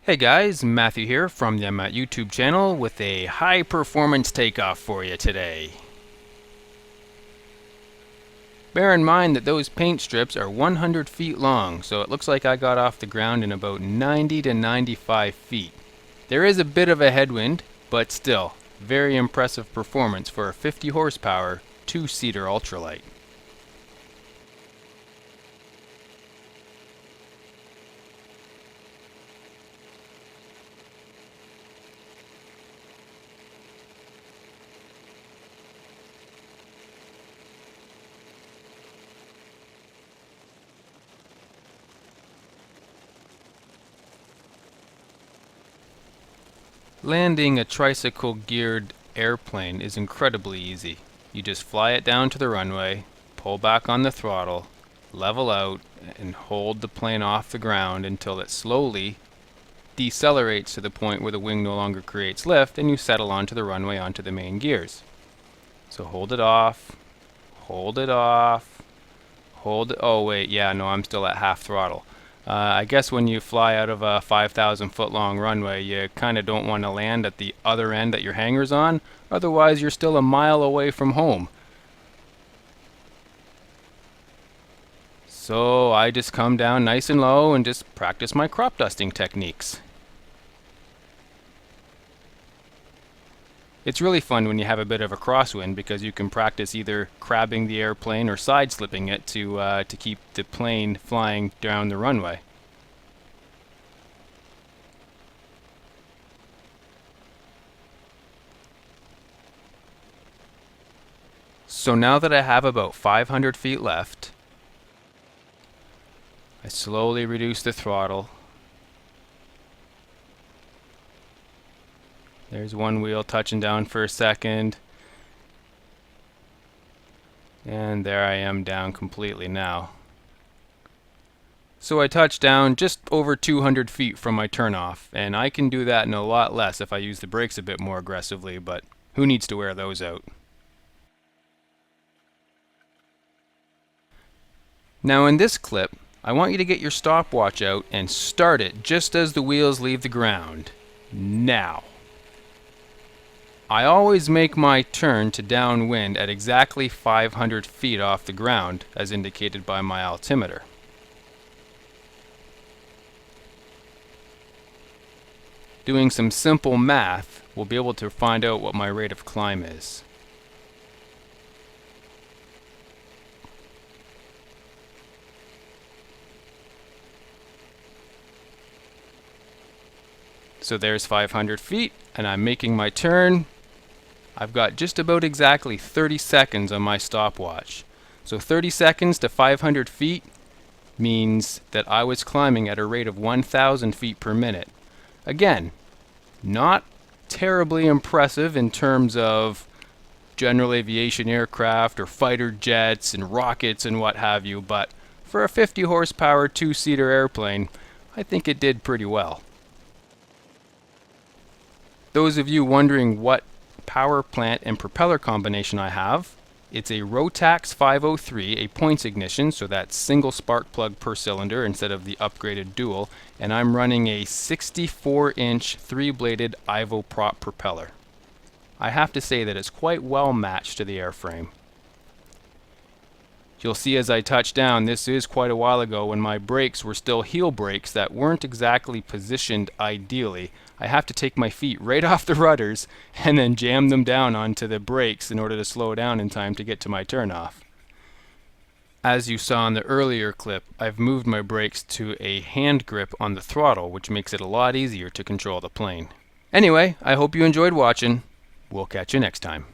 Hey guys, Matthew here from the YouTube channel with a high performance takeoff for you today. Bear in mind that those paint strips are 100 feet long, so it looks like I got off the ground in about 90 to 95 feet. There is a bit of a headwind, but still, very impressive performance for a 50 horsepower, 2-seater ultralight. Landing a tricycle-geared airplane is incredibly easy. You just fly it down to the runway, pull back on the throttle, level out, and hold the plane off the ground until it slowly decelerates to the point where the wing no longer creates lift and you settle onto the runway onto the main gears. So hold it off, hold it off, hold it. Oh wait, yeah, no, I'm still at half throttle. I guess when you fly out of a 5,000 foot long runway, you kind of don't want to land at the other end that your hangar's on, otherwise you're still a mile away from home. So I just come down nice and low and just practice my crop dusting techniques. It's really fun when you have a bit of a crosswind because you can practice either crabbing the airplane or side slipping it to keep the plane flying down the runway. So now that I have about 500 feet left, I slowly reduce the throttle. There's one wheel touching down for a second. And there I am down completely now. So I touch down just over 200 feet from my turnoff, and I can do that in a lot less if I use the brakes a bit more aggressively, but who needs to wear those out? Now in this clip, I want you to get your stopwatch out and start it just as the wheels leave the ground. Now. I always make my turn to downwind at exactly 500 feet off the ground, as indicated by my altimeter. Doing some simple math, we'll be able to find out what my rate of climb is. So there's 500 feet, and I'm making my turn. I've got just about exactly 30 seconds on my stopwatch. So 30 seconds to 500 feet means that I was climbing at a rate of 1,000 feet per minute. Again, not terribly impressive in terms of general aviation aircraft or fighter jets and rockets and what have you, but for a 50 horsepower 2-seater airplane, I think it did pretty well. Those of you wondering what power plant and propeller combination I have, it's a Rotax 503, a points ignition, so that's single spark plug per cylinder instead of the upgraded dual, and I'm running a 64-inch 3-bladed Ivoprop propeller. I have to say that it's quite well matched to the airframe. You'll see as I touch down, this is quite a while ago when my brakes were still heel brakes that weren't exactly positioned ideally. I have to take my feet right off the rudders and then jam them down onto the brakes in order to slow down in time to get to my turnoff. As you saw in the earlier clip, I've moved my brakes to a hand grip on the throttle, which makes it a lot easier to control the plane. Anyway, I hope you enjoyed watching. We'll catch you next time.